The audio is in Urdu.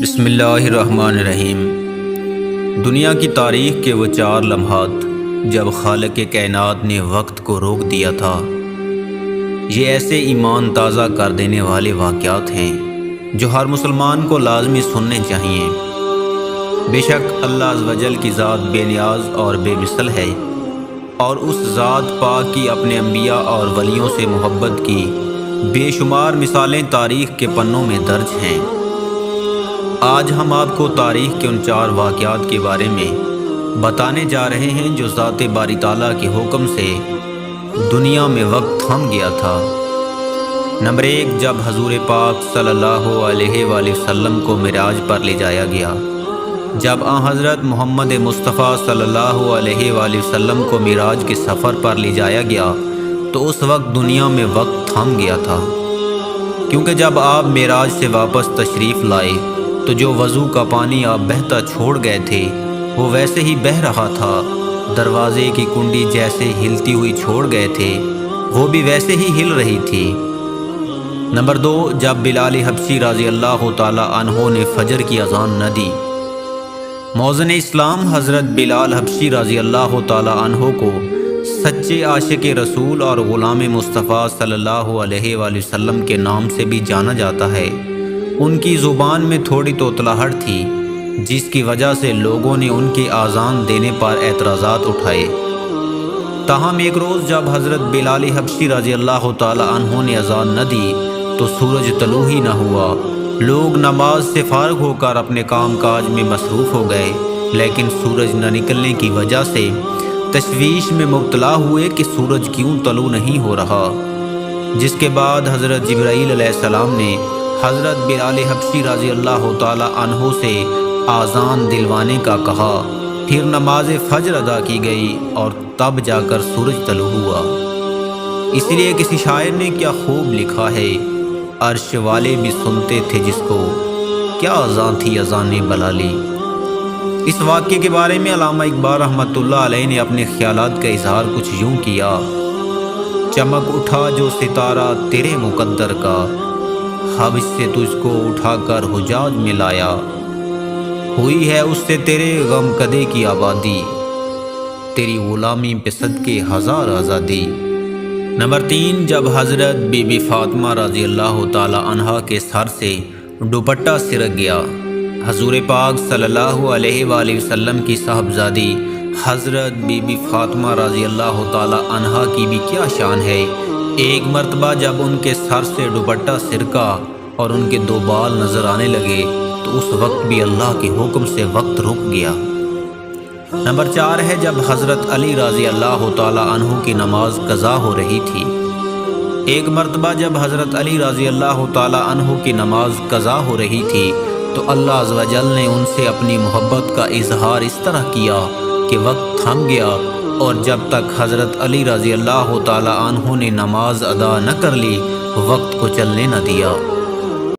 بسم اللہ الرحمن الرحیم۔ دنیا کی تاریخ کے وہ 4 لمحات جب خالق کائنات نے وقت کو روک دیا تھا، یہ ایسے ایمان تازہ کر دینے والے واقعات ہیں جو ہر مسلمان کو لازمی سننے چاہیے۔ بے شک اللہ عز و جل کی ذات بے نیاز اور بے مثل ہے، اور اس ذات پاک کی اپنے انبیاء اور ولیوں سے محبت کی بے شمار مثالیں تاریخ کے پنوں میں درج ہیں۔ آج ہم آپ کو تاریخ کے ان 4 واقعات کے بارے میں بتانے جا رہے ہیں جو ذات باری تعالیٰ کے حکم سے دنیا میں وقت تھم گیا تھا۔ نمبر 1، جب حضور پاک صلی اللہ علیہ وآلہ وسلم کو معراج پر لے جایا گیا۔ جب حضرت محمد مصطفیٰ صلی اللہ علیہ وآلہ وسلم کو معراج کے سفر پر لے جایا گیا تو اس وقت دنیا میں وقت تھم گیا تھا، کیونکہ جب آپ معراج سے واپس تشریف لائے تو جو وضو کا پانی آپ بہتا چھوڑ گئے تھے وہ ویسے ہی بہہ رہا تھا، دروازے کی کنڈی جیسے ہلتی ہوئی چھوڑ گئے تھے وہ بھی ویسے ہی ہل رہی تھی۔ نمبر 2، جب بلال حبشی رضی اللہ تعالی عنہ نے فجر کی اذان نہ دی۔ موذن اسلام حضرت بلال حبشی رضی اللہ تعالی عنہ کو سچے عاشق رسول اور غلام مصطفیٰ صلی اللہ علیہ وآلہ وسلم کے نام سے بھی جانا جاتا ہے۔ ان کی زبان میں تھوڑی توتلاہٹ تھی، جس کی وجہ سے لوگوں نے ان کی اذان دینے پر اعتراضات اٹھائے۔ تاہم ایک روز جب حضرت بلال حبشی رضی اللہ تعالی عنہ نے اذان نہ دی تو سورج طلوع ہی نہ ہوا۔ لوگ نماز سے فارغ ہو کر اپنے کام کاج میں مصروف ہو گئے، لیکن سورج نہ نکلنے کی وجہ سے تشویش میں مبتلا ہوئے کہ سورج کیوں طلوع نہیں ہو رہا، جس کے بعد حضرت جبرائیل علیہ السلام نے حضرت بلال حبشی رضی اللہ تعالی عنہ سے اذان دلوانے کا کہا۔ پھر نماز فجر ادا کی گئی اور تب جا کر سورج طلوع ہوا۔ اس لیے کسی شاعر نے کیا خوب لکھا ہے، عرش والے بھی سنتے تھے جس کو، کیا اذان تھی اذان بلالی۔ اس واقعے کے بارے میں علامہ اقبال رحمۃ اللہ علیہ نے اپنے خیالات کا اظہار کچھ یوں کیا: چمک اٹھا جو ستارہ تیرے مقدر کا، حبش سے تجھ کو اٹھا کر حجاز میں لایا، ہوئی ہے اس سے تیرے غم کدے کی آبادی، تیری غلامی پہ صدقے ہزار آزادی۔ نمبر 3، جب حضرت بی بی فاطمہ رضی اللہ تعالی عنہا کے سر سے دوپٹہ سرک گیا۔ حضور پاک صلی اللہ علیہ وآلہ وسلم کی صاحبزادی حضرت بی بی فاطمہ رضی اللہ تعالی عنہا کی بھی کیا شان ہے۔ ایک مرتبہ جب ان کے سر سے دوپٹہ سرکا اور ان کے 2 بال نظر آنے لگے تو اس وقت بھی اللہ کے حکم سے وقت رک گیا۔ نمبر 4 ہے جب حضرت علی رضی اللہ تعالی عنہ کی نماز قضا ہو رہی تھی۔ ایک مرتبہ جب حضرت علی رضی اللہ تعالی عنہ کی نماز قضا ہو رہی تھی تو اللہ عز و جل نے ان سے اپنی محبت کا اظہار اس طرح کیا کہ وقت تھم گیا، اور جب تک حضرت علی رضی اللہ تعالی عنہ نے نماز ادا نہ کر لی وقت کو چلنے نہ دیا۔